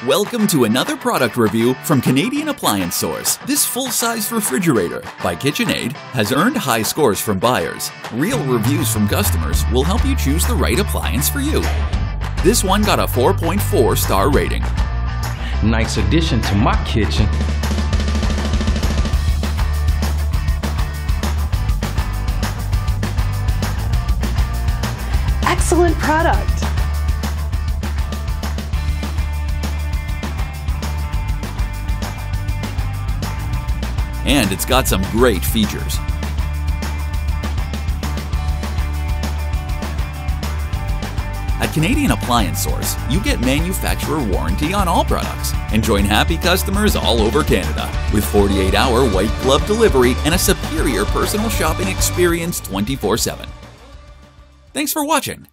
Welcome to another product review from Canadian Appliance Source. This full-size refrigerator by KitchenAid has earned high scores from buyers. Real reviews from customers will help you choose the right appliance for you. This one got a 4.4 star rating. Nice addition to my kitchen. Excellent product. And it's got some great features. At Canadian Appliance Source, you get manufacturer warranty on all products and join happy customers all over Canada with 48-hour white glove delivery and a superior personal shopping experience 24/7. Thanks for watching.